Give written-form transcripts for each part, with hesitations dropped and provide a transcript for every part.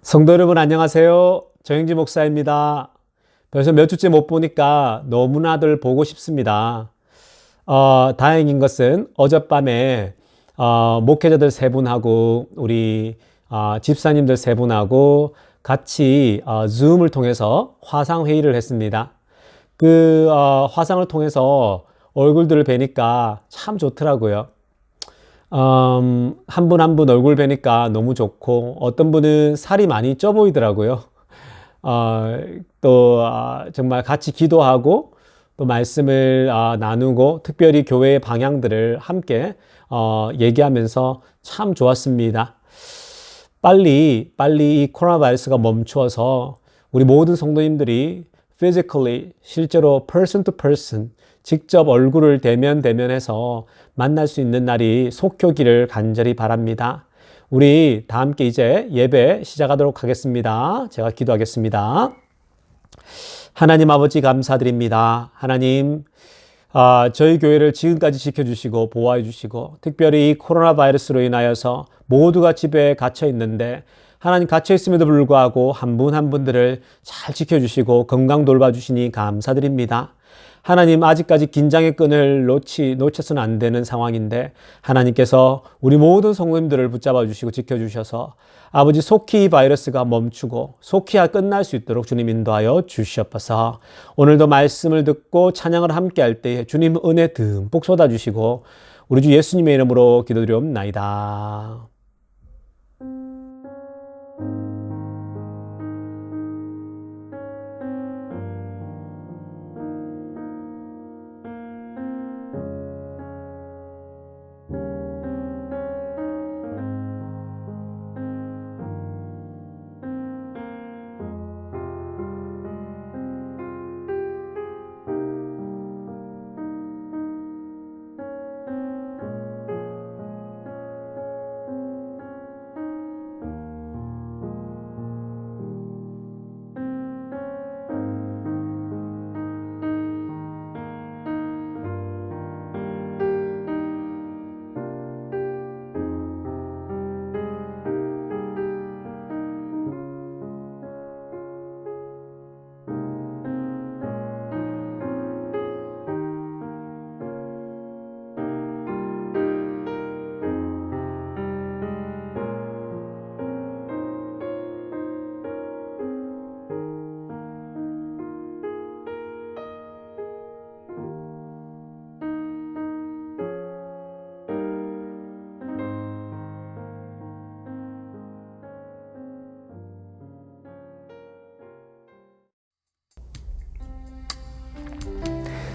성도 여러분 안녕하세요. 정영지 목사입니다. 벌써 몇 주째 못 보니까 너무나들 보고 싶습니다. 다행인 것은 어젯밤에 목회자들 세 분하고 우리 집사님들 세 분하고 같이 줌을 통해서 화상회의를 했습니다. 그 화상을 통해서 얼굴들을 뵈니까 참 좋더라고요. 한 분 한 분 얼굴 뵈니까 너무 좋고 어떤 분은 살이 많이 쪄 보이더라고요. 또 정말 같이 기도하고 또 말씀을 나누고 특별히 교회의 방향들을 함께 얘기하면서 참 좋았습니다. 빨리 이 코로나 바이러스가 멈추어서 우리 모든 성도님들이 physically 실제로 person to person 직접 얼굴을 대면해서 만날 수 있는 날이 속효기를 간절히 바랍니다. 우리 다 함께 이제 예배 시작하도록 하겠습니다. 제가 기도하겠습니다. 하나님 아버지 감사드립니다. 하나님, 저희 교회를 지금까지 지켜주시고 보호해 주시고 특별히 이 코로나 바이러스로 인하여서 모두가 집에 갇혀 있는데 하나님 갇혀 있음에도 불구하고 한 분 한 분들을 잘 지켜주시고 건강 돌봐주시니 감사드립니다. 하나님 아직까지 긴장의 끈을 놓쳐서는 안 되는 상황인데 하나님께서 우리 모든 성도님들을 붙잡아 주시고 지켜주셔서 아버지 속히 이 바이러스가 멈추고 속히 끝날 수 있도록 주님 인도하여 주시옵소서. 오늘도 말씀을 듣고 찬양을 함께 할 때에 주님 은혜 듬뿍 쏟아주시고 우리 주 예수님의 이름으로 기도드리옵나이다.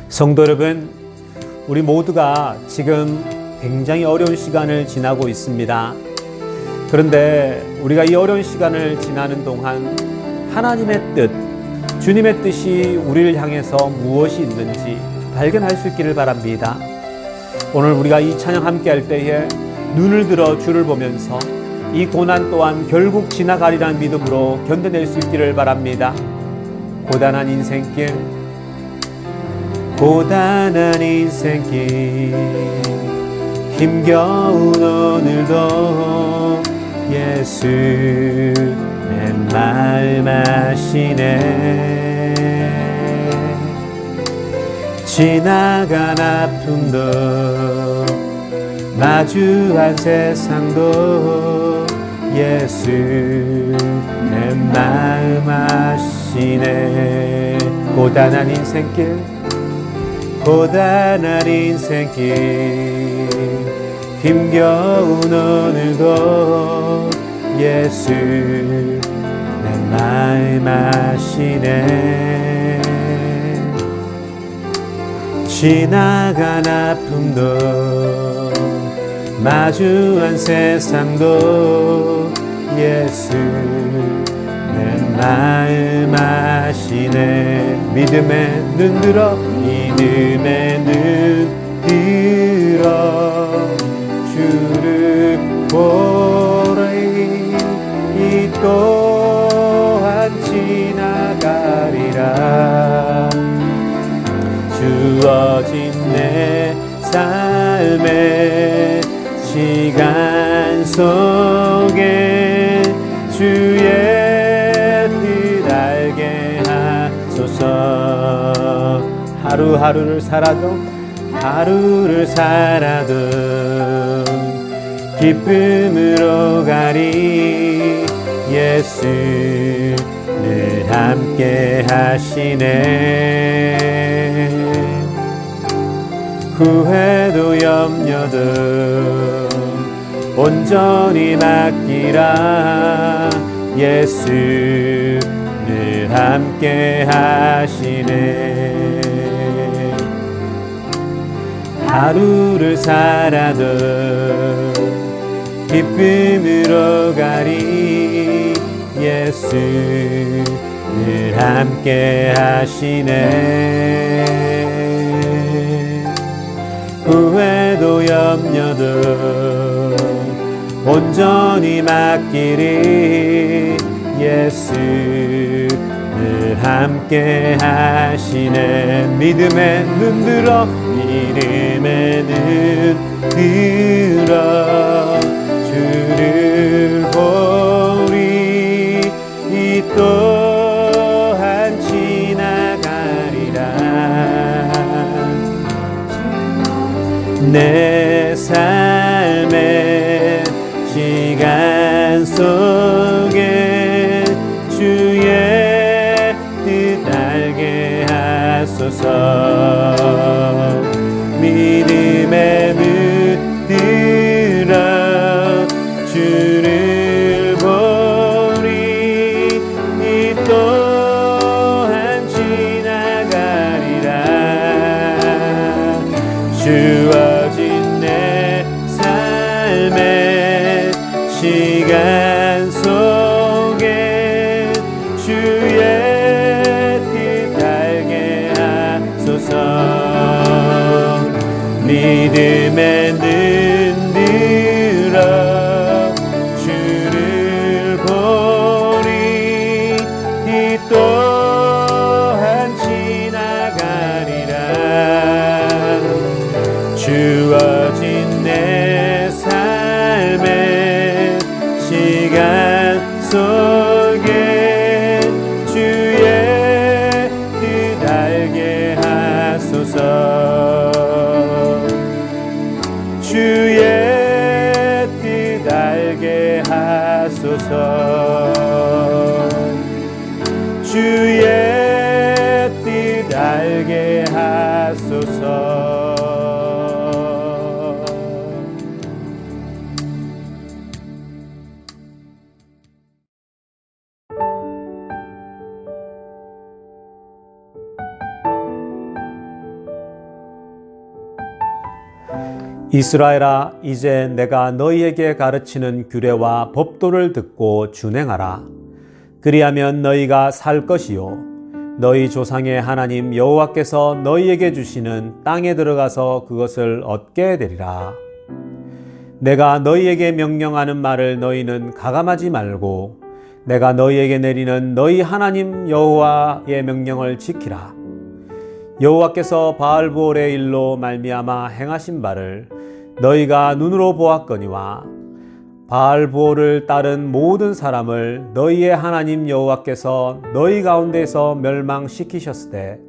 성도 여러분, 우리 모두가 지금 굉장히 어려운 시간을 지나고 있습니다. 그런데 우리가 이 어려운 시간을 지나는 동안 하나님의 뜻, 주님의 뜻이 우리를 향해서 무엇이 있는지 발견할 수 있기를 바랍니다. 오늘 우리가 이 찬양 함께 할 때에 눈을 들어 주를 보면서 이 고난 또한 결국 지나가리라는 믿음으로 견뎌낼 수 있기를 바랍니다. 고단한 인생길, 고단한 인생길 힘겨운 오늘도 예수 내 마음 아시네. 지나간 아픔도 마주한 세상도 예수 내 마음 아시네. 고단한 인생길, 고단한 인생길 힘겨운 오늘도 예수 내 마음 아시네. 지나간 아픔도 마주한 세상도 예수 내 마음 아시네. 믿음의 눈 들어, 믿음의 눈 들어 주를 보리. 이 또한 지나가리라. 주어진 내 삶의 시간 속에 주의 하소서. 하루하루를 살아도 기쁨으로 가리. 예수 늘 함께 하시네. 후회도 염려도 온전히 맡기라. 예수 늘 함께 하시네. 하루를 살아도 기쁨으로 가리. 예수 늘 함께 하시네. 후회도 염려도 온전히 맡기리. 예수 늘 함께 하시네. 믿음의 눈 들어 주를 보리. 이 또한 지나가리라. 내 삶의 시간 속에 주의 뜻 알게 하소서. 믿음의 눈 들어 주를 보리. 이 또한 지나가리라. 주어진 내 삶의 시간 속에 주의 뜻 알게 하소서. 믿음의 눈 들어 주를 보리. 이 또한 지나가리라. 주어진 내 삶의 시간 속에 주의 뜻 알게 하소서. 주의 뜻 알게 하소서. 주의 뜻 알게 하소서. 이스라엘아, 이제 내가 너희에게 가르치는 규례와 법도를 듣고 준행하라. 그리하면 너희가 살 것이요 너희 조상의 하나님 여호와께서 너희에게 주시는 땅에 들어가서 그것을 얻게 되리라. 내가 너희에게 명령하는 말을 너희는 가감하지 말고 내가 너희에게 내리는 너희 하나님 여호와의 명령을 지키라. 여호와께서 바알브올의 일로 말미암아 행하신 바를 너희가 눈으로 보았거니와 바알브올을 따른 모든 사람을 너희의 하나님 여호와께서 너희 가운데서 멸망시키셨으되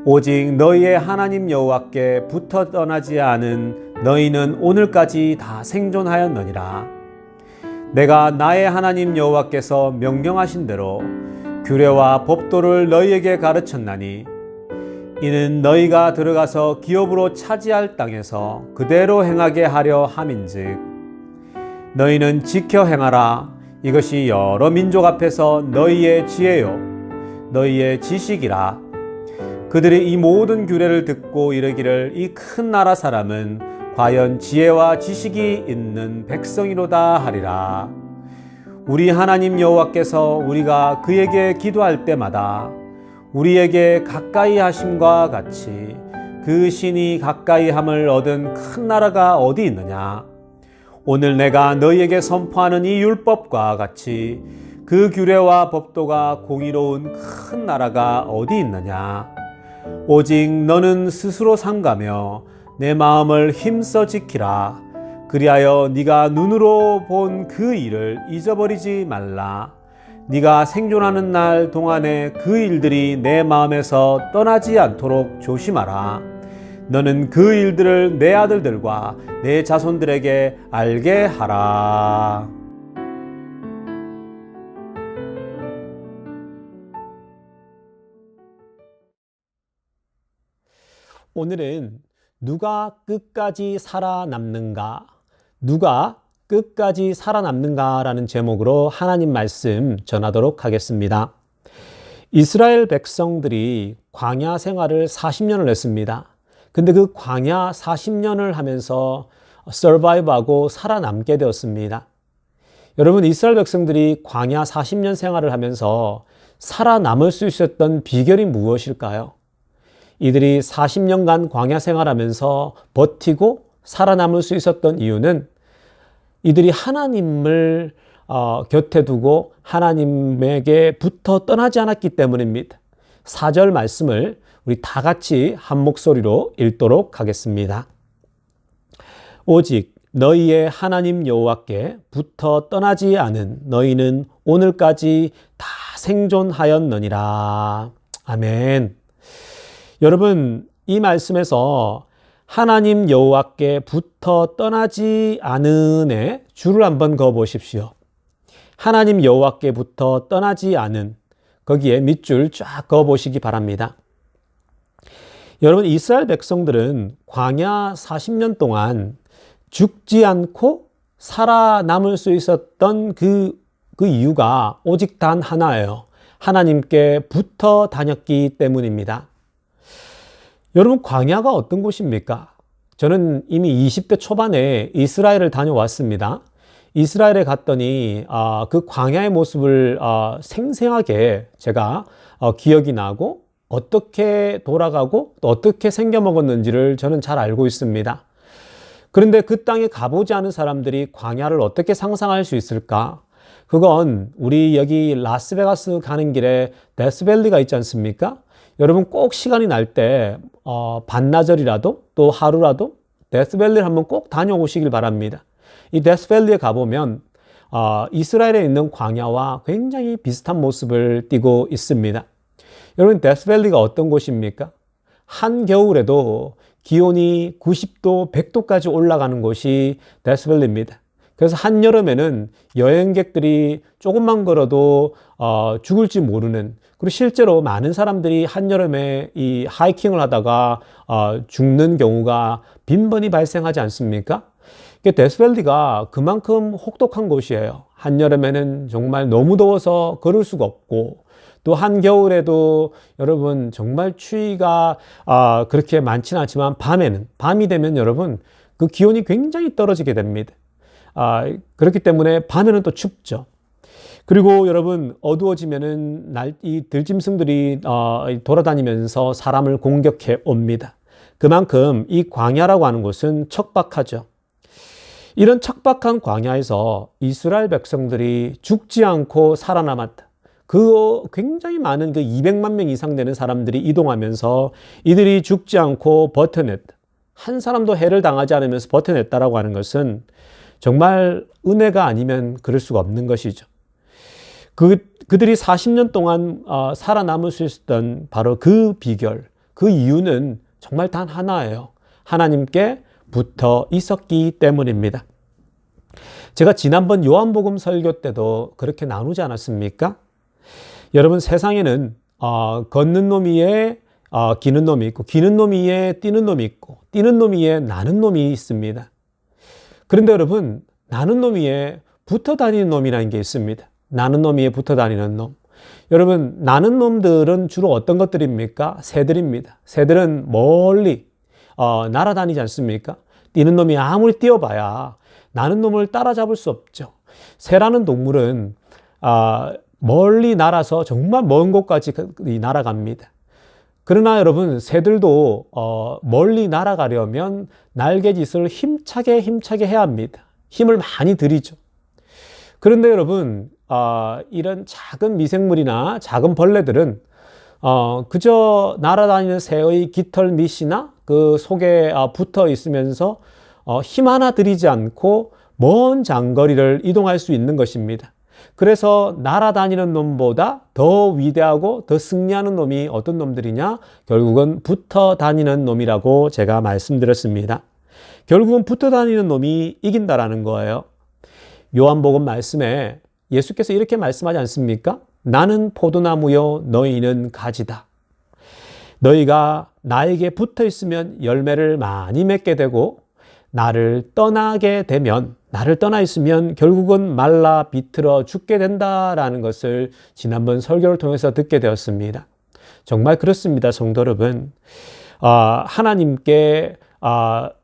오직 너희의 하나님 여호와께 붙어 떠나지 않은 너희는 오늘까지 다 생존하였느니라. 내가 나의 하나님 여호와께서 명령하신 대로 규례와 법도를 너희에게 가르쳤나니 이는 너희가 들어가서 기업으로 차지할 땅에서 그대로 행하게 하려 함인즉 너희는 지켜 행하라. 이것이 여러 민족 앞에서 너희의 지혜요 너희의 지식이라. 그들이 이 모든 규례를 듣고 이르기를 이 큰 나라 사람은 과연 지혜와 지식이 있는 백성이로다 하리라. 우리 하나님 여호와께서 우리가 그에게 기도할 때마다 우리에게 가까이 하심과 같이 그 신이 가까이 함을 얻은 큰 나라가 어디 있느냐. 오늘 내가 너희에게 선포하는 이 율법과 같이 그 규례와 법도가 공의로운 큰 나라가 어디 있느냐. 오직 너는 스스로 삼가며 내 마음을 힘써 지키라. 그리하여 네가 눈으로 본 그 일을 잊어버리지 말라. 네가 생존하는 날 동안에 그 일들이 내 마음에서 떠나지 않도록 조심하라. 너는 그 일들을 내 아들들과 내 자손들에게 알게 하라. 오늘은 누가 끝까지 살아남는가? 누가 끝까지 살아남는가라는 제목으로 하나님 말씀 전하도록 하겠습니다. 이스라엘 백성들이 광야 생활을 40년을 했습니다. 근데 그 광야 40년을 하면서 서바이브하고 살아남게 되었습니다. 여러분, 이스라엘 백성들이 광야 40년 생활을 하면서 살아남을 수 있었던 비결이 무엇일까요? 이들이 40년간 광야 생활하면서 버티고 살아남을 수 있었던 이유는 이들이 하나님을 곁에 두고 하나님에게 붙어 떠나지 않았기 때문입니다. 4절 말씀을 우리 다 같이 한 목소리로 읽도록 하겠습니다. 오직 너희의 하나님 여호와께 붙어 떠나지 않은 너희는 오늘까지 다 생존하였느니라. 아멘. 여러분, 이 말씀에서 하나님 여호와께 붙어 떠나지 않은에 줄을 한번 그어 보십시오. 하나님 여호와께 붙어 떠나지 않은, 거기에 밑줄 쫙 그어 보시기 바랍니다. 여러분, 이스라엘 백성들은 광야 40년 동안 죽지 않고 살아남을 수 있었던 그 이유가 오직 단 하나예요. 하나님께 붙어 다녔기 때문입니다. 여러분, 광야가 어떤 곳입니까? 저는 이미 20대 초반에 이스라엘을 다녀왔습니다. 이스라엘에 갔더니 그 광야의 모습을 생생하게 제가 기억이 나고 어떻게 돌아가고 또 어떻게 생겨먹었는지를 저는 잘 알고 있습니다. 그런데 그 땅에 가보지 않은 사람들이 광야를 어떻게 상상할 수 있을까? 그건 우리 여기 라스베가스 가는 길에 데스밸리가 있지 않습니까? 여러분, 꼭 시간이 날 때 반나절이라도 또 하루라도 데스밸리를 한번 꼭 다녀오시길 바랍니다. 이 데스밸리에 가보면 이스라엘에 있는 광야와 굉장히 비슷한 모습을 띠고 있습니다. 여러분, 데스밸리가 어떤 곳입니까? 한겨울에도 기온이 90도, 100도까지 올라가는 곳이 데스밸리입니다. 그래서 한여름에는 여행객들이 조금만 걸어도 죽을지 모르는, 그리고 실제로 많은 사람들이 한여름에 이 하이킹을 하다가 죽는 경우가 빈번히 발생하지 않습니까? 데스밸리가 그만큼 혹독한 곳이에요. 한여름에는 정말 너무 더워서 걸을 수가 없고, 또 한겨울에도 여러분 정말 추위가 그렇게 많지는 않지만 밤이 되면 여러분 그 기온이 굉장히 떨어지게 됩니다. 그렇기 때문에 밤에는 또 춥죠. 그리고 여러분, 어두워지면은 이 들짐승들이 돌아다니면서 사람을 공격해 옵니다. 그만큼 이 광야라고 하는 곳은 척박하죠. 이런 척박한 광야에서 이스라엘 백성들이 죽지 않고 살아남았다. 굉장히 많은 200만 명 이상 되는 사람들이 이동하면서 이들이 죽지 않고 버텨냈다. 한 사람도 해를 당하지 않으면서 버텨냈다라고 하는 것은 정말 은혜가 아니면 그럴 수가 없는 것이죠. 그들이 40년 동안 살아남을 수 있었던 바로 그 비결, 그 이유는 정말 단 하나예요. 하나님께 붙어 있었기 때문입니다. 제가 지난번 요한복음 설교 때도 그렇게 나누지 않았습니까? 여러분, 세상에는 걷는 놈 위에 기는 놈이 있고, 기는 놈 위에 뛰는 놈이 있고, 뛰는 놈 위에 나는 놈이 있습니다. 그런데 여러분, 나는 놈 위에 붙어 다니는 놈이라는 게 있습니다. 나는 놈 위에 붙어 다니는 놈. 여러분, 나는 놈들은 주로 어떤 것들입니까? 새들입니다. 새들은 멀리 날아다니지 않습니까? 뛰는 놈이 아무리 뛰어봐야 나는 놈을 따라잡을 수 없죠. 새라는 동물은 멀리 날아서 정말 먼 곳까지 날아갑니다. 그러나 여러분, 새들도 멀리 날아가려면 날갯짓을 힘차게 해야 합니다. 힘을 많이 들이죠. 그런데 여러분, 이런 작은 미생물이나 작은 벌레들은 그저 날아다니는 새의 깃털 밑이나 그 속에 붙어 있으면서 힘 하나 들이지 않고 먼 장거리를 이동할 수 있는 것입니다. 그래서 날아다니는 놈보다 더 위대하고 더 승리하는 놈이 어떤 놈들이냐? 결국은 붙어 다니는 놈이라고 제가 말씀드렸습니다. 결국은 붙어 다니는 놈이 이긴다라는 거예요. 요한복음 말씀에 예수께서 이렇게 말씀하지 않습니까? 나는 포도나무요 너희는 가지다. 너희가 나에게 붙어 있으면 열매를 많이 맺게 되고 나를 떠나게 되면, 나를 떠나 있으면 결국은 말라 비틀어 죽게 된다라는 것을 지난번 설교를 통해서 듣게 되었습니다. 정말 그렇습니다, 성도 여러분. 하나님께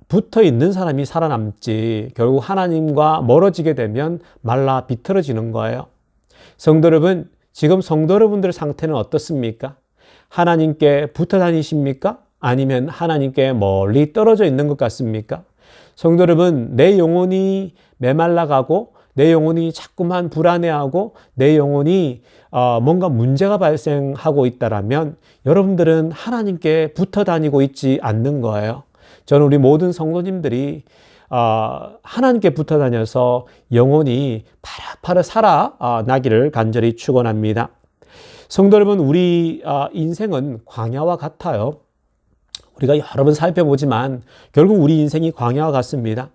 붙어 있는 사람이 살아남지, 결국 하나님과 멀어지게 되면 말라 비틀어지는 거예요. 성도 여러분, 지금 성도 여러분들의 상태는 어떻습니까? 하나님께 붙어 다니십니까? 아니면 하나님께 멀리 떨어져 있는 것 같습니까? 성도 여러분, 내 영혼이 메말라가고 내 영혼이 자꾸만 불안해하고 내 영혼이 뭔가 문제가 발생하고 있다라면 여러분들은 하나님께 붙어 다니고 있지 않는 거예요. 저는 우리 모든 성도님들이 하나님께 붙어 다녀서 영혼이 파릇파릇 살아나기를 간절히 축원합니다. 성도 여러분, 우리 인생은 광야와 같아요. 우리가 여러 번 살펴보지만 결국 우리 인생이 광야와 같습니다.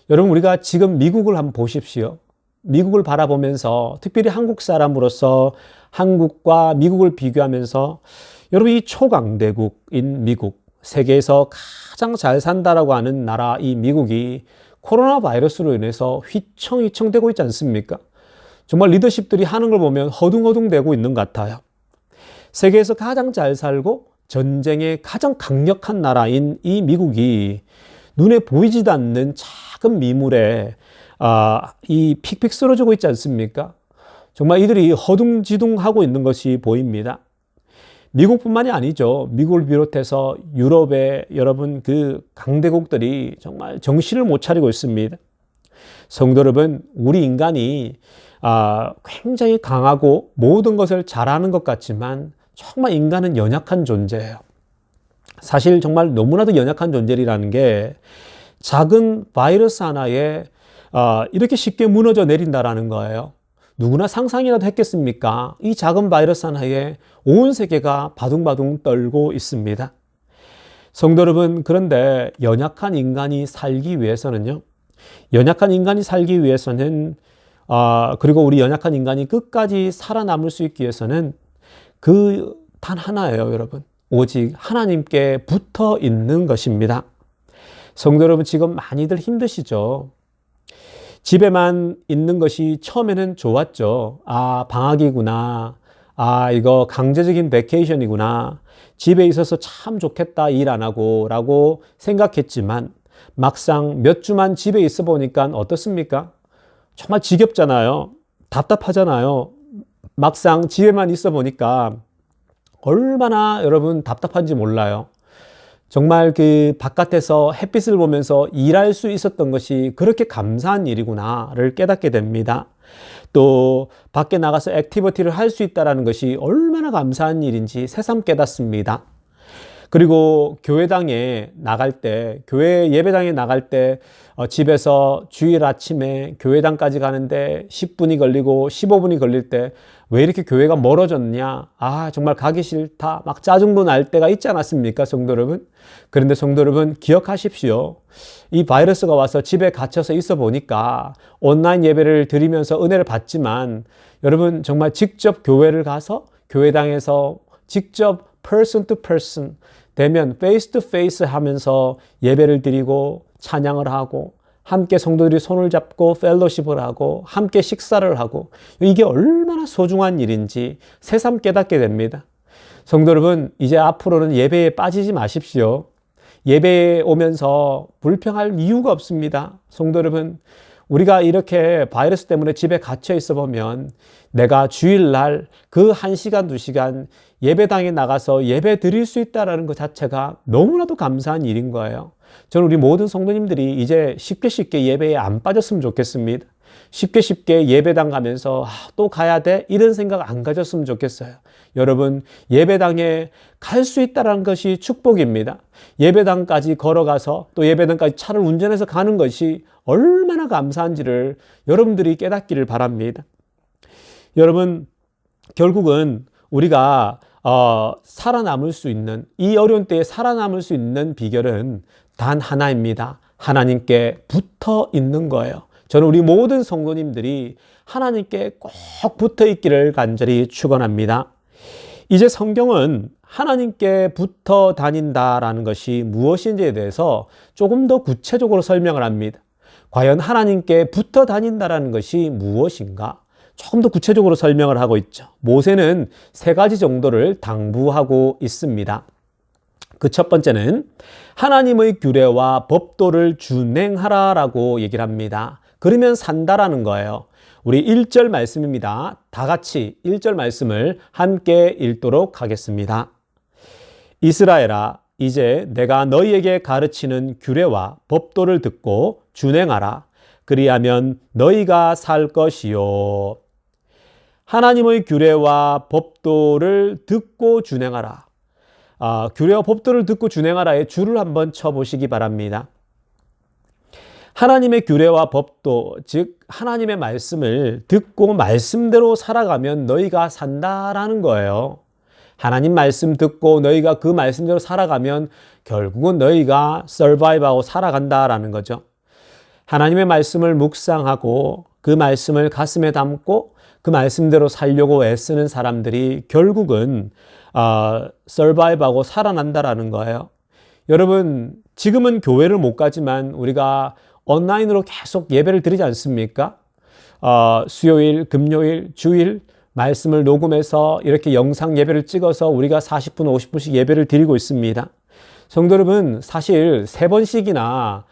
여러분, 우리가 지금 미국을 한번 보십시오. 미국을 바라보면서 특별히 한국 사람으로서 한국과 미국을 비교하면서 여러분, 이 초강대국인 미국, 세계에서 가장 잘 산다라고 하는 나라 이 미국이 코로나 바이러스로 인해서 휘청휘청되고 있지 않습니까? 정말 리더십들이 하는 걸 보면 허둥허둥대고 있는 것 같아요. 세계에서 가장 잘 살고 전쟁에 가장 강력한 나라인 이 미국이 눈에 보이지도 않는 작은 미물에 이 픽픽 쓰러지고 있지 않습니까? 정말 이들이 허둥지둥하고 있는 것이 보입니다. 미국뿐만이 아니죠. 미국을 비롯해서 유럽의 여러분 그 강대국들이 정말 정신을 못 차리고 있습니다. 성도 여러분, 우리 인간이 굉장히 강하고 모든 것을 잘하는 것 같지만 정말 인간은 연약한 존재예요. 사실 정말 너무나도 연약한 존재라는 게 작은 바이러스 하나에 이렇게 쉽게 무너져 내린다라는 거예요. 누구나 상상이라도 했겠습니까? 이 작은 바이러스 하나에 온 세계가 바둥바둥 떨고 있습니다. 성도 여러분, 그런데 연약한 인간이 살기 위해서는요, 그리고 우리 연약한 인간이 끝까지 살아남을 수 있기 위해서는 그 단 하나예요, 여러분. 오직 하나님께 붙어 있는 것입니다. 성도 여러분, 지금 많이들 힘드시죠? 집에만 있는 것이 처음에는 좋았죠. 방학이구나. 이거 강제적인 베케이션이구나. 집에 있어서 참 좋겠다, 일 안 하고 라고 생각했지만 막상 몇 주만 집에 있어 보니까 어떻습니까? 정말 지겹잖아요. 답답하잖아요. 막상 집에만 있어 보니까 얼마나 여러분 답답한지 몰라요. 정말 그 바깥에서 햇빛을 보면서 일할 수 있었던 것이 그렇게 감사한 일이구나를 깨닫게 됩니다. 또 밖에 나가서 액티비티를 할 수 있다는 것이 얼마나 감사한 일인지 새삼 깨닫습니다. 그리고 교회당에 나갈 때, 교회 예배당에 나갈 때 집에서 주일 아침에 교회당까지 가는데 10분이 걸리고 15분이 걸릴 때 왜 이렇게 교회가 멀어졌냐? 정말 가기 싫다. 막 짜증도 날 때가 있지 않았습니까, 성도 여러분? 그런데 성도 여러분, 기억하십시오. 이 바이러스가 와서 집에 갇혀서 있어 보니까 온라인 예배를 드리면서 은혜를 받지만 여러분, 정말 직접 교회를 가서 교회당에서 직접 person to person 되면 face to face 하면서 예배를 드리고 찬양을 하고 함께 성도들이 손을 잡고 펠로십을 하고 함께 식사를 하고 이게 얼마나 소중한 일인지 새삼 깨닫게 됩니다. 성도 여러분, 이제 앞으로는 예배에 빠지지 마십시오. 예배에 오면서 불평할 이유가 없습니다. 성도 여러분, 우리가 이렇게 바이러스 때문에 집에 갇혀 있어 보면 내가 주일날 그 1시간, 2시간 예배당에 나가서 예배 드릴 수 있다는 것 자체가 너무나도 감사한 일인 거예요. 저는 우리 모든 성도님들이 이제 쉽게 예배에 안 빠졌으면 좋겠습니다. 쉽게 예배당 가면서 또 가야 돼? 이런 생각 안 가졌으면 좋겠어요. 여러분, 예배당에 갈 수 있다는 것이 축복입니다. 예배당까지 걸어가서 또 예배당까지 차를 운전해서 가는 것이 얼마나 감사한지를 여러분들이 깨닫기를 바랍니다. 여러분, 결국은 우리가 살아남을 수 있는, 이 어려운 때에 살아남을 수 있는 비결은 단 하나입니다. 하나님께 붙어 있는 거예요. 저는 우리 모든 성도님들이 하나님께 꼭 붙어 있기를 간절히 축원합니다. 이제 성경은 하나님께 붙어 다닌다라는 것이 무엇인지에 대해서 조금 더 구체적으로 설명을 합니다. 과연 하나님께 붙어 다닌다라는 것이 무엇인가? 조금 더 구체적으로 설명을 하고 있죠. 모세는 세 가지 정도를 당부하고 있습니다. 그 첫 번째는 하나님의 규례와 법도를 준행하라라고 얘기를 합니다. 그러면 산다라는 거예요. 우리 1절 말씀입니다. 다 같이 1절 말씀을 함께 읽도록 하겠습니다. 이스라엘아, 이제 내가 너희에게 가르치는 규례와 법도를 듣고 준행하라. 그리하면 너희가 살 것이요. 하나님의 규례와 법도를 듣고 준행하라. 규례와 법도를 듣고 준행하라에 줄을 한번 쳐보시기 바랍니다. 하나님의 규례와 법도, 즉 하나님의 말씀을 듣고 말씀대로 살아가면 너희가 산다라는 거예요. 하나님 말씀 듣고 너희가 그 말씀대로 살아가면 결국은 너희가 서바이브하고 살아간다라는 거죠. 하나님의 말씀을 묵상하고 그 말씀을 가슴에 담고 그 말씀대로 살려고 애쓰는 사람들이 결국은 서바이브하고 살아난다라는 거예요. 여러분, 지금은 교회를 못 가지만 우리가 온라인으로 계속 예배를 드리지 않습니까? 수요일, 금요일, 주일 말씀을 녹음해서 이렇게 영상 예배를 찍어서 우리가 40분, 50분씩 예배를 드리고 있습니다. 성도 여러분, 사실 3번씩이나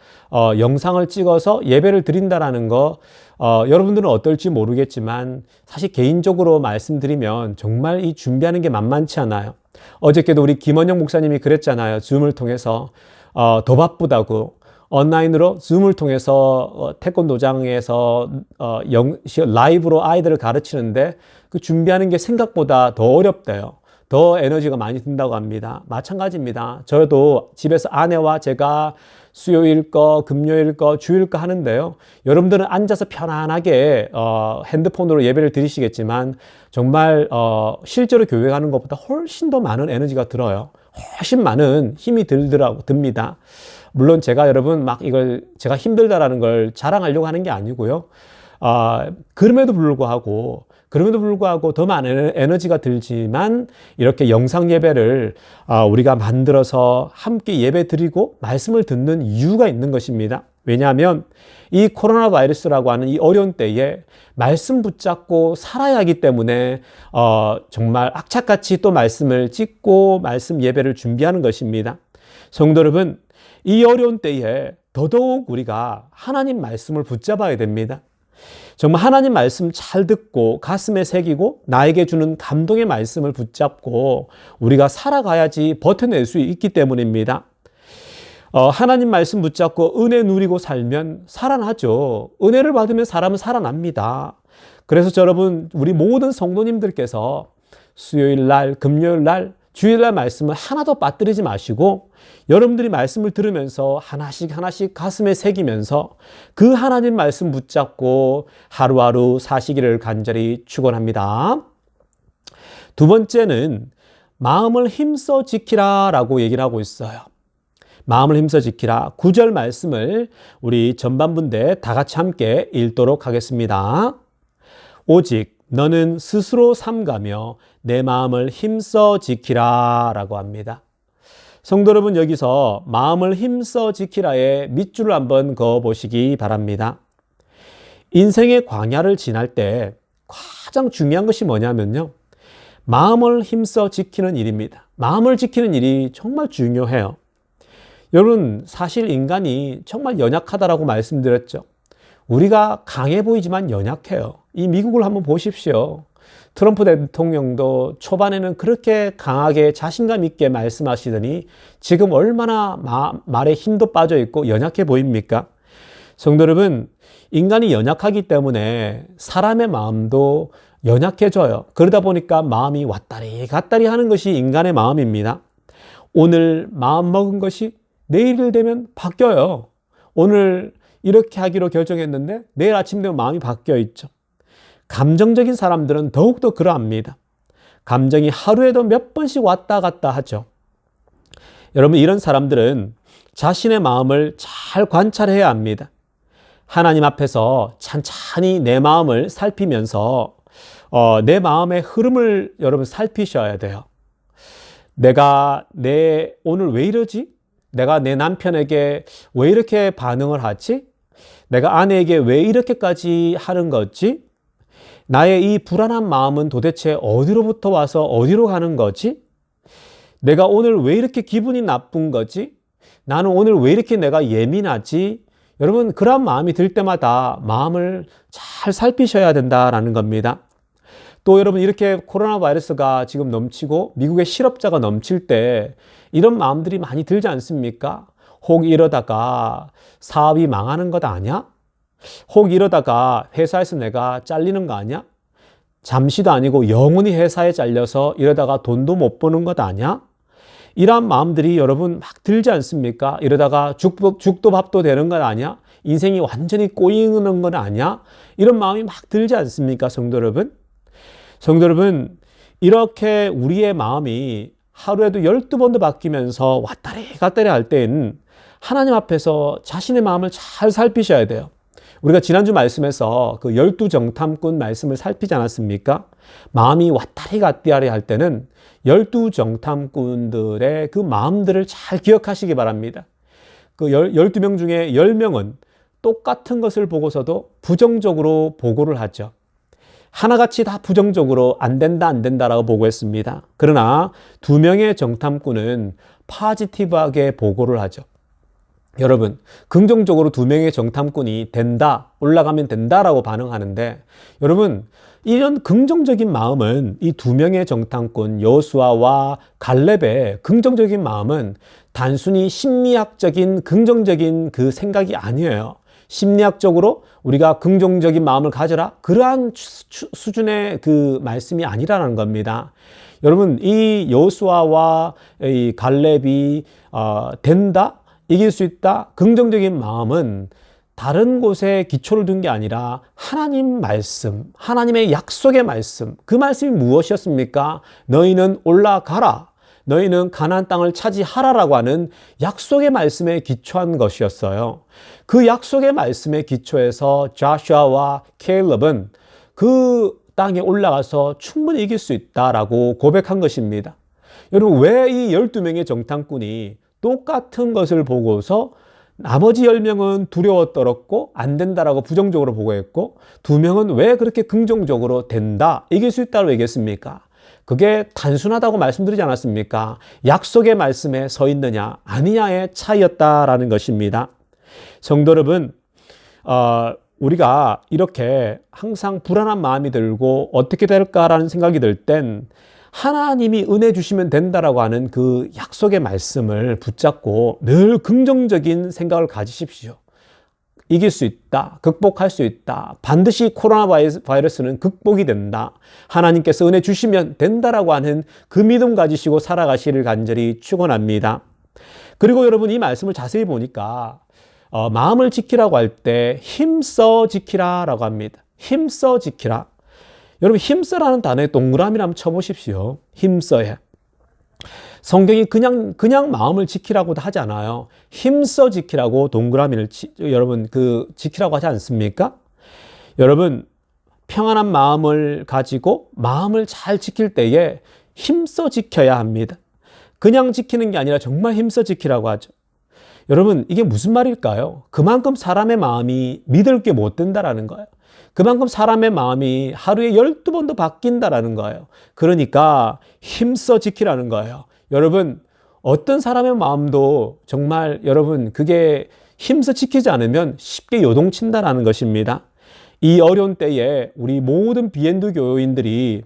영상을 찍어서 예배를 드린다라는 거 여러분들은 어떨지 모르겠지만 사실 개인적으로 말씀드리면 정말 이 준비하는 게 만만치 않아요. 어저께도 우리 김원영 목사님이 그랬잖아요. 줌을 통해서 더 바쁘다고. 온라인으로 줌을 통해서 태권도장에서 라이브로 아이들을 가르치는데 그 준비하는 게 생각보다 더 어렵대요. 더 에너지가 많이 든다고 합니다. 마찬가지입니다. 저도 집에서 아내와 제가 수요일 거, 금요일 거, 주일 거 하는데요. 여러분들은 앉아서 편안하게 핸드폰으로 예배를 드리시겠지만 정말 실제로 교회 가는 것보다 훨씬 더 많은 에너지가 들어요. 훨씬 많은 힘이 듭니다. 물론 제가 여러분 막 이걸 제가 힘들다라는 걸 자랑하려고 하는 게 아니고요. 그럼에도 불구하고 더 많은 에너지가 들지만 이렇게 영상 예배를 우리가 만들어서 함께 예배 드리고 말씀을 듣는 이유가 있는 것입니다. 왜냐하면 이 코로나 바이러스라고 하는 이 어려운 때에 말씀 붙잡고 살아야 하기 때문에 정말 악착같이 또 말씀을 찍고 말씀 예배를 준비하는 것입니다. 성도 여러분, 이 어려운 때에 더더욱 우리가 하나님 말씀을 붙잡아야 됩니다. 정말 하나님 말씀 잘 듣고 가슴에 새기고 나에게 주는 감동의 말씀을 붙잡고 우리가 살아가야지 버텨낼 수 있기 때문입니다. 하나님 말씀 붙잡고 은혜 누리고 살면 살아나죠. 은혜를 받으면 사람은 살아납니다. 그래서 여러분, 우리 모든 성도님들께서 수요일 날, 금요일 날, 주일 날 말씀을 하나도 빠뜨리지 마시고 여러분들이 말씀을 들으면서 하나씩 가슴에 새기면서 그 하나님 말씀 붙잡고 하루하루 사시기를 간절히 축원합니다. 두 번째는 마음을 힘써 지키라 라고 얘기를 하고 있어요. 마음을 힘써 지키라. 9절 말씀을 우리 전반분대 다 같이 함께 읽도록 하겠습니다. 오직 너는 스스로 삼가며 내 마음을 힘써 지키라 라고 합니다. 성도 여러분, 여기서 마음을 힘써 지키라에 밑줄을 한번 그어 보시기 바랍니다. 인생의 광야를 지날 때 가장 중요한 것이 뭐냐면요, 마음을 힘써 지키는 일입니다. 마음을 지키는 일이 정말 중요해요. 여러분, 사실 인간이 정말 연약하다라고 말씀드렸죠. 우리가 강해 보이지만 연약해요. 이 미국을 한번 보십시오. 트럼프 대통령도 초반에는 그렇게 강하게 자신감 있게 말씀하시더니 지금 얼마나 말에 힘도 빠져 있고 연약해 보입니까? 성도 여러분, 인간이 연약하기 때문에 사람의 마음도 연약해져요. 그러다 보니까 마음이 왔다리 갔다리 하는 것이 인간의 마음입니다. 오늘 마음 먹은 것이 내일 되면 바뀌어요. 오늘 이렇게 하기로 결정했는데 내일 아침 되면 마음이 바뀌어 있죠. 감정적인 사람들은 더욱더 그러합니다. 감정이 하루에도 몇 번씩 왔다 갔다 하죠. 여러분, 이런 사람들은 자신의 마음을 잘 관찰해야 합니다. 하나님 앞에서 찬찬히 내 마음을 살피면서 내 마음의 흐름을 여러분 살피셔야 돼요. 내가 오늘 왜 이러지? 내가 내 남편에게 왜 이렇게 반응을 하지? 내가 아내에게 왜 이렇게까지 하는 거지? 나의 이 불안한 마음은 도대체 어디로부터 와서 어디로 가는 거지? 내가 오늘 왜 이렇게 기분이 나쁜 거지? 나는 오늘 왜 이렇게 내가 예민하지? 여러분, 그런 마음이 들 때마다 마음을 잘 살피셔야 된다라는 겁니다. 또 여러분, 이렇게 코로나 바이러스가 지금 넘치고 미국의 실업자가 넘칠 때 이런 마음들이 많이 들지 않습니까? 혹 이러다가 사업이 망하는 것 아니야? 혹 이러다가 회사에서 내가 잘리는 거 아니야? 잠시도 아니고 영원히 회사에 잘려서 이러다가 돈도 못 버는 것 아니야? 이러한 마음들이 여러분 막 들지 않습니까? 이러다가 죽도 밥도 되는 것 아니야? 인생이 완전히 꼬이는 건 아니야? 이런 마음이 막 들지 않습니까, 성도 여러분? 성도 여러분, 이렇게 우리의 마음이 하루에도 12번도 바뀌면서 왔다리 갔다리 할 때는 하나님 앞에서 자신의 마음을 잘 살피셔야 돼요. 우리가 지난주 말씀에서 그 12정탐꾼 말씀을 살피지 않았습니까? 마음이 왔다리 갔다리 할 때는 12정탐꾼들의 그 마음들을 잘 기억하시기 바랍니다. 그 12명 중에 10명은 똑같은 것을 보고서도 부정적으로 보고를 하죠. 하나같이 다 부정적으로 안 된다라고 보고했습니다. 그러나 2명의 정탐꾼은 파지티브하게 보고를 하죠. 여러분, 긍정적으로 2명의 정탐꾼이 된다, 올라가면 된다라고 반응하는데, 여러분, 이런 긍정적인 마음은 이 2명의 정탐꾼 여호수아와 갈렙의 긍정적인 마음은 단순히 심리학적인 긍정적인 그 생각이 아니에요. 심리학적으로 우리가 긍정적인 마음을 가져라, 그러한 수준의 그 말씀이 아니라는 겁니다. 여러분, 이 여호수아와 이 갈렙이 된다, 이길 수 있다, 긍정적인 마음은 다른 곳에 기초를 둔 게 아니라 하나님 말씀, 하나님의 약속의 말씀, 그 말씀이 무엇이었습니까? 너희는 올라가라, 너희는 가나안 땅을 차지하라라고 하는 약속의 말씀에 기초한 것이었어요. 그 약속의 말씀에 기초해서 자슈아와 켈럽은 그 땅에 올라가서 충분히 이길 수 있다라고 고백한 것입니다. 여러분, 왜 이 12명의 정탐꾼이 똑같은 것을 보고서 나머지 10명은 두려워 떨었고 안 된다라고 부정적으로 보고했고 2명은 왜 그렇게 긍정적으로 된다, 이길 수 있다고 얘기했습니까? 그게 단순하다고 말씀드리지 않았습니까? 약속의 말씀에 서 있느냐 아니냐의 차이였다라는 것입니다. 성도 여러분, 우리가 이렇게 항상 불안한 마음이 들고 어떻게 될까라는 생각이 들 땐 하나님이 은혜 주시면 된다라고 하는 그 약속의 말씀을 붙잡고 늘 긍정적인 생각을 가지십시오. 이길 수 있다, 극복할 수 있다, 반드시 코로나 바이러스는 극복이 된다, 하나님께서 은혜 주시면 된다라고 하는 그 믿음 가지시고 살아가시를 간절히 축원합니다. 그리고 여러분, 이 말씀을 자세히 보니까 마음을 지키라고 할 때 힘써 지키라라고 합니다. 힘써 지키라. 여러분, 힘써라는 단어에 동그라미를 한번 쳐보십시오. 힘써에. 성경이 그냥 마음을 지키라고도 하지 않아요. 힘써 지키라고 동그라미를 여러분 지키라고 하지 않습니까? 여러분, 평안한 마음을 가지고 마음을 잘 지킬 때에 힘써 지켜야 합니다. 그냥 지키는 게 아니라 정말 힘써 지키라고 하죠. 여러분, 이게 무슨 말일까요? 그만큼 사람의 마음이 믿을 게 못 된다라는 거예요. 그만큼 사람의 마음이 하루에 12번도 바뀐다라는 거예요. 그러니까 힘써 지키라는 거예요. 여러분, 어떤 사람의 마음도 정말 여러분 그게 힘써 지키지 않으면 쉽게 요동친다라는 것입니다. 이 어려운 때에 우리 모든 비엔드 교인들이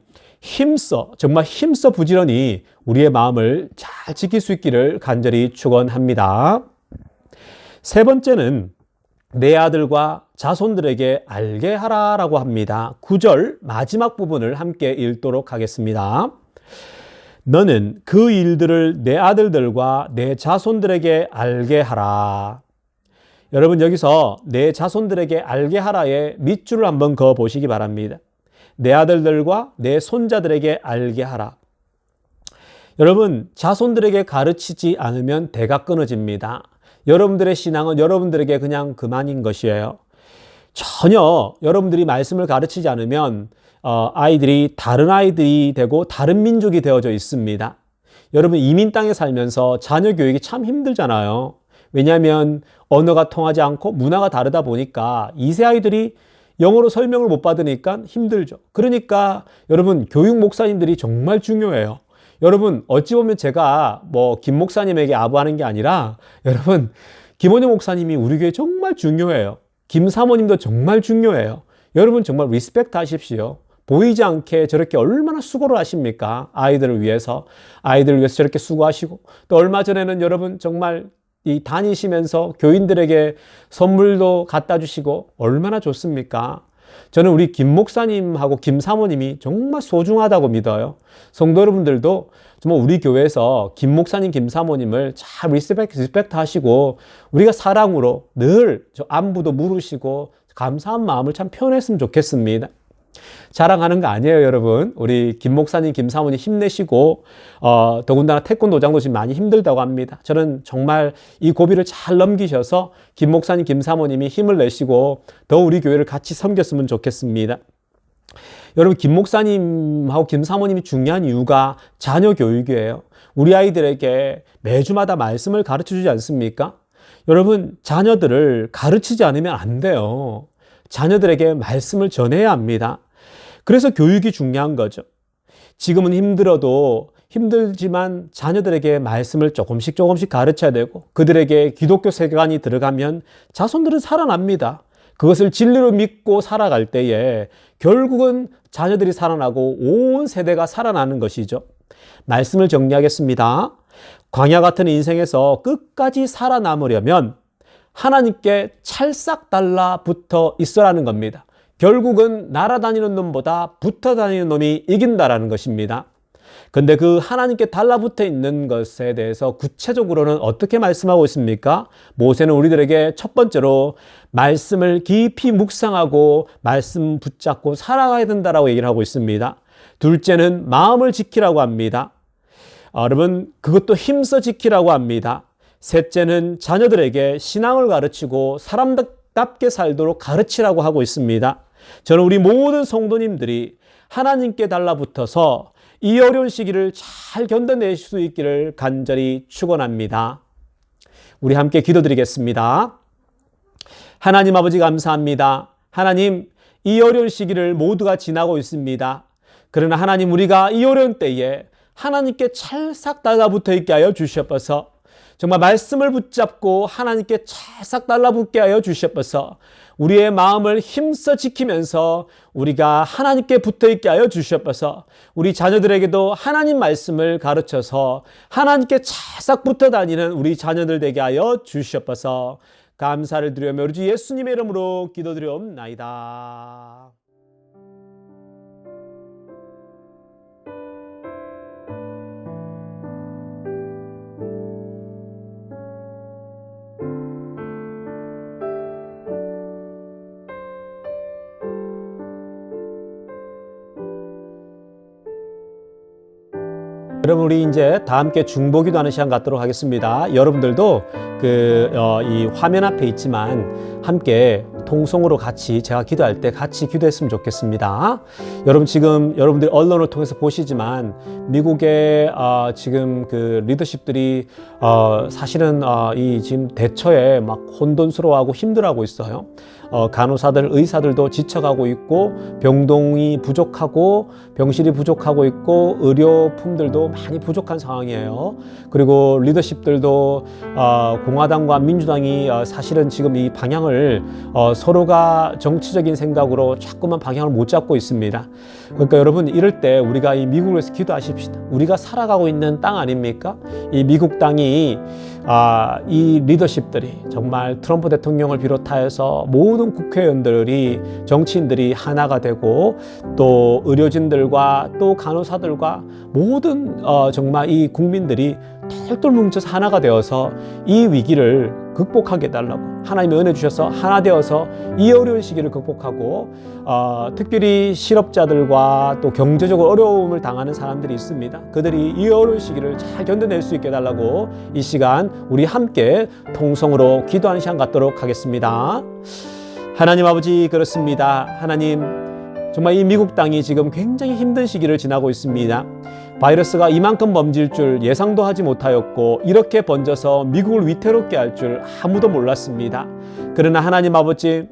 정말 힘써 부지런히 우리의 마음을 잘 지킬 수 있기를 간절히 축원합니다. 세 번째는 내 아들과 자손들에게 알게 하라라고 합니다. 9절 마지막 부분을 함께 읽도록 하겠습니다. 너는 그 일들을 내 아들들과 내 자손들에게 알게 하라. 여러분, 여기서 내 자손들에게 알게 하라에 밑줄을 한번 그어 보시기 바랍니다. 내 아들들과 내 손자들에게 알게 하라. 여러분, 자손들에게 가르치지 않으면 대가 끊어집니다. 여러분들의 신앙은 여러분들에게 그냥 그만인 것이에요. 전혀 여러분들이 말씀을 가르치지 않으면 아이들이 다른 아이들이 되고 다른 민족이 되어져 있습니다. 여러분, 이민 땅에 살면서 자녀 교육이 참 힘들잖아요. 왜냐하면 언어가 통하지 않고 문화가 다르다 보니까 2세 아이들이 영어로 설명을 못 받으니까 힘들죠. 그러니까 여러분, 교육 목사님들이 정말 중요해요. 여러분, 어찌 보면 제가 김 목사님에게 아부하는 게 아니라 여러분, 김원효 목사님이 우리 교회에 정말 중요해요. 김 사모님도 정말 중요해요. 여러분, 정말 리스펙트 하십시오. 보이지 않게 저렇게 얼마나 수고를 하십니까? 아이들을 위해서 저렇게 수고하시고, 또 얼마 전에는 여러분 정말 이 다니시면서 교인들에게 선물도 갖다 주시고 얼마나 좋습니까? 저는 우리 김 목사님하고 김 사모님이 정말 소중하다고 믿어요. 성도 여러분들도 정말 우리 교회에서 김 목사님, 김 사모님을 잘 리스펙트 하시고 우리가 사랑으로 늘 안부도 물으시고 감사한 마음을 참 표현했으면 좋겠습니다. 자랑하는 거 아니에요, 여러분. 우리 김 목사님, 김 사모님 힘내시고 더군다나 태권도장도 지금 많이 힘들다고 합니다. 저는 정말 이 고비를 잘 넘기셔서 김 목사님, 김 사모님이 힘을 내시고 더 우리 교회를 같이 섬겼으면 좋겠습니다. 여러분, 김 목사님하고 김 사모님이 중요한 이유가 자녀 교육이에요. 우리 아이들에게 매주마다 말씀을 가르쳐주지 않습니까? 여러분, 자녀들을 가르치지 않으면 안 돼요. 자녀들에게 말씀을 전해야 합니다. 그래서 교육이 중요한 거죠. 지금은 힘들지만 자녀들에게 말씀을 조금씩 가르쳐야 되고 그들에게 기독교 세계관이 들어가면 자손들은 살아납니다. 그것을 진리로 믿고 살아갈 때에 결국은 자녀들이 살아나고 온 세대가 살아나는 것이죠. 말씀을 정리하겠습니다. 광야 같은 인생에서 끝까지 살아남으려면 하나님께 찰싹 달라붙어 있어라는 겁니다. 결국은 날아다니는 놈보다 붙어 다니는 놈이 이긴다라는 것입니다. 근데 그 하나님께 달라붙어 있는 것에 대해서 구체적으로는 어떻게 말씀하고 있습니까? 모세는 우리들에게 첫 번째로 말씀을 깊이 묵상하고 말씀 붙잡고 살아가야 된다라고 얘기를 하고 있습니다. 둘째는 마음을 지키라고 합니다. 여러분, 그것도 힘써 지키라고 합니다. 셋째는 자녀들에게 신앙을 가르치고 사람답게 살도록 가르치라고 하고 있습니다. 저는 우리 모든 성도님들이 하나님께 달라붙어서 이 어려운 시기를 잘 견뎌낼 수 있기를 간절히 축원합니다. 우리 함께 기도드리겠습니다. 하나님 아버지 감사합니다. 하나님, 이 어려운 시기를 모두가 지나고 있습니다. 그러나 하나님, 우리가 이 어려운 때에 하나님께 찰싹 달라붙어 있게 하여 주시옵소서. 정말 말씀을 붙잡고 하나님께 찰싹 달라붙게 하여 주시옵소서. 우리의 마음을 힘써 지키면서 우리가 하나님께 붙어있게 하여 주시옵소서. 우리 자녀들에게도 하나님 말씀을 가르쳐서 하나님께 찰싹 붙어 다니는 우리 자녀들 되게 하여 주시옵소서. 감사를 드리며 우리 주 예수님의 이름으로 기도드리옵나이다. 여러분, 우리 이제 다 함께 중보기도 하는 시간 갖도록 하겠습니다. 여러분들도 이 화면 앞에 있지만 함께 통성으로 같이 제가 기도할 때 같이 기도했으면 좋겠습니다. 여러분, 지금 여러분들 언론을 통해서 보시지만 미국의 지금 그 리더십들이 사실은 이 지금 대처에 막 혼돈스러워하고 힘들어하고 있어요. 간호사들, 의사들도 지쳐가고 있고 병동이 부족하고 병실이 부족하고 있고 의료품들도 많이 부족한 상황이에요. 그리고 리더십들도 공화당과 민주당이 사실은 지금 이 방향을 서로가 정치적인 생각으로 자꾸만 방향을 못 잡고 있습니다. 그러니까 여러분, 이럴 때 우리가 이 미국에서 기도하십시다. 우리가 살아가고 있는 땅 아닙니까? 이 미국 땅이 이 리더십들이 정말 트럼프 대통령을 비롯하여서 모든 국회의원들이 정치인들이 하나가 되고 또 의료진들과 또 간호사들과 모든 정말 이 국민들이 똘똘 뭉쳐서 하나가 되어서 이 위기를 극복하게 해달라고 하나님의 은혜 주셔서 하나 되어서 이 어려운 시기를 극복하고 특별히 실업자들과 또 경제적으로 어려움을 당하는 사람들이 있습니다. 그들이 이 어려운 시기를 잘 견뎌낼 수 있게 해달라고 이 시간 우리 함께 통성으로 기도하는 시간 갖도록 하겠습니다. 하나님 아버지, 그렇습니다. 하나님, 정말 이 미국 땅이 지금 굉장히 힘든 시기를 지나고 있습니다. 바이러스가 이만큼 번질 줄 예상도 하지 못하였고 이렇게 번져서 미국을 위태롭게 할 줄 아무도 몰랐습니다. 그러나 하나님 아버지,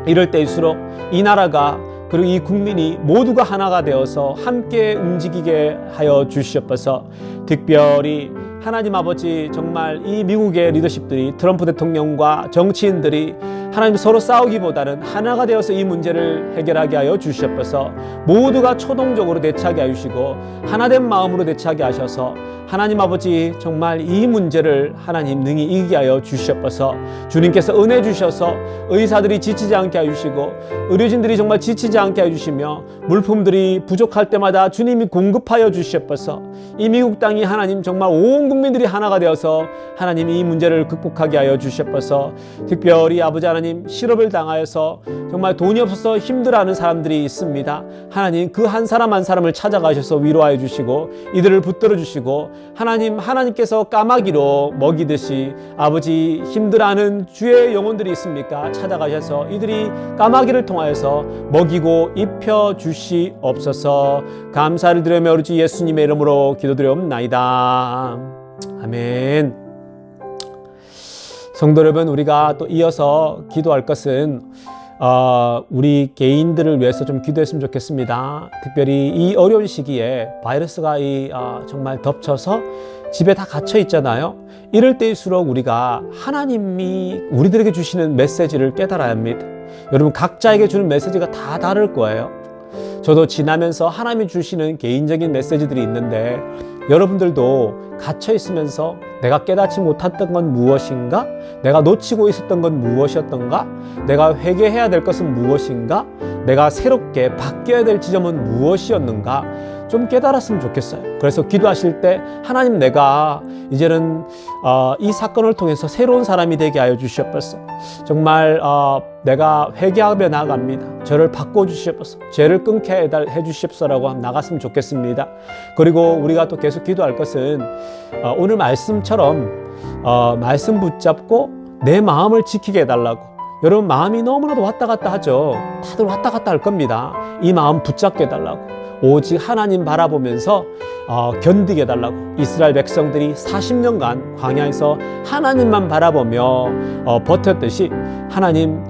이럴 때일수록 이 나라가 그리고 이 국민이 모두가 하나가 되어서 함께 움직이게 하여 주시옵소서. 특별히 하나님 아버지, 정말 이 미국의 리더십들이, 트럼프 대통령과 정치인들이 하나님 서로 싸우기보다는 하나가 되어서 이 문제를 해결하게 하여 주시옵소서. 모두가 초동적으로 대처하게 하시고 하나된 마음으로 대처하게 하셔서 하나님 아버지, 정말 이 문제를 하나님 능히 이기게 하여 주시옵소서. 주님께서 은혜 주셔서 의사들이 지치지 않게 해주시고 의료진들이 정말 지치지 않게 해주시며 물품들이 부족할 때마다 주님이 공급하여 주시옵소서. 이 미국 땅이 하나님 정말 온 국민들이 하나가 되어서 하나님 이 문제를 극복하게 하여 주시옵소서. 특별히 아버지 하나님, 실업을 당하여서 정말 돈이 없어서 힘들어하는 사람들이 있습니다. 하나님, 그 한 사람 한 사람을 찾아가셔서 위로하여 주시고 이들을 붙들어 주시고 하나님께서 까마귀로 먹이듯이 아버지 힘들어하는 주의 영혼들이 있습니까? 찾아가셔서 이들이 까마귀를 통하여서 먹이고 입혀 주시옵소서. 감사를 드리며 우리 주 예수님의 이름으로 기도드리옵나이다. 아멘. 성도 여러분, 우리가 또 이어서 기도할 것은 우리 개인들을 위해서 좀 기도했으면 좋겠습니다. 특별히 이 어려운 시기에 바이러스가 정말 덮쳐서 집에 다 갇혀 있잖아요. 이럴 때일수록 우리가 하나님이 우리들에게 주시는 메시지를 깨달아야 합니다. 여러분, 각자에게 주는 메시지가 다 다를 거예요. 저도 지나면서 하나님이 주시는 개인적인 메시지들이 있는데 여러분들도 갇혀 있으면서 내가 깨닫지 못했던 건 무엇인가? 내가 놓치고 있었던 건 무엇이었던가? 내가 회개해야 될 것은 무엇인가? 내가 새롭게 바뀌어야 될 지점은 무엇이었는가? 좀 깨달았으면 좋겠어요. 그래서 기도하실 때 하나님, 내가 이제는 이 사건을 통해서 새로운 사람이 되게 하여 주시옵소서. 정말 내가 회개하며 나아갑니다. 저를 바꿔주시옵소서. 죄를 끊게 해주시옵소서라고 나갔으면 좋겠습니다. 그리고 우리가 또 계속 기도할 것은 오늘 말씀처럼 말씀 붙잡고 내 마음을 지키게 해달라고. 여러분, 마음이 너무나도 왔다 갔다 하죠. 다들 왔다 갔다 할 겁니다. 이 마음 붙잡게 해달라고. 오직 하나님 바라보면서 견디게 해달라고. 이스라엘 백성들이 40년간 광야에서 하나님만 바라보며 버텼듯이 하나님,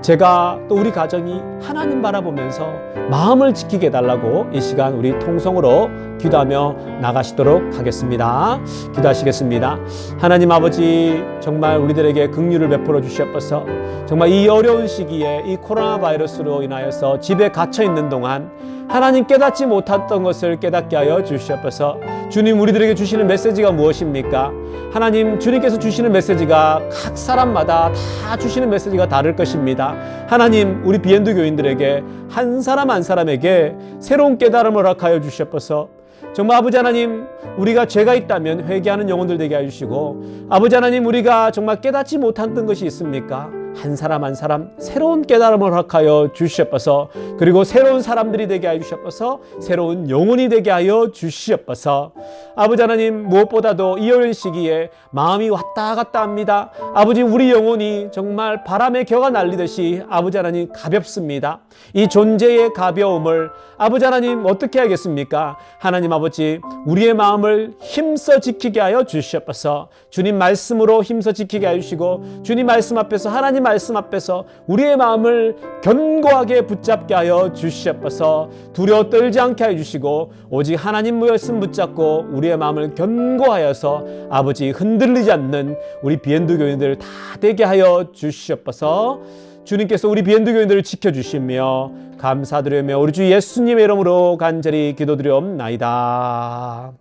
제가 또 우리 가정이 하나님 바라보면서 마음을 지키게 해달라고 이 시간 우리 통성으로 기도하며 나가시도록 하겠습니다. 기도하시겠습니다. 하나님 아버지, 정말 우리들에게 긍휼을 베풀어 주시옵소서. 정말 이 어려운 시기에 이 코로나 바이러스로 인하여서 집에 갇혀 있는 동안 하나님 깨닫지 못했던 것을 깨닫게 하여 주시옵소서. 주님, 우리들에게 주시는 메시지가 무엇입니까? 하나님, 주님께서 주시는 메시지가 각 사람마다 다 주시는 메시지가 다를 것입니다. 하나님, 우리 비엔드 교인들에게 한 사람 한 사람에게 새로운 깨달음을 허락하여 주시옵소서. 정말 아버지 하나님, 우리가 죄가 있다면 회개하는 영혼들 되게 해주시고, 아버지 하나님, 우리가 정말 깨닫지 못했던 것이 있습니까? 한 사람 한 사람 새로운 깨달음을 허락하여 주시옵소서. 그리고 새로운 사람들이 되게 하여 주시옵소서. 새로운 영혼이 되게 하여 주시옵소서. 아버지 하나님, 무엇보다도 이 어려운 시기에 마음이 왔다 갔다 합니다. 아버지, 우리 영혼이 정말 바람에 겨가 날리듯이 아버지 하나님 가볍습니다. 이 존재의 가벼움을 아버지 하나님 어떻게 하겠습니까? 하나님 아버지, 우리의 마음을 힘써 지키게 하여 주시옵소서. 주님 말씀으로 힘써 지키게 하여 주시고, 주님 말씀 앞에서, 하나님 말씀 앞에서 우리의 마음을 견고하게 붙잡게 하여 주시옵소서. 두려워 떨지 않게 하여 주시고, 오직 하나님 말씀 붙잡고 우리의 마음을 견고하여서 아버지 흔들리지 않는 우리 비엔드 교인들 다 되게 하여 주시옵소서. 주님께서 우리 비엔드 교인들을 지켜주시며 감사드리며 우리 주 예수님의 이름으로 간절히 기도드리옵나이다.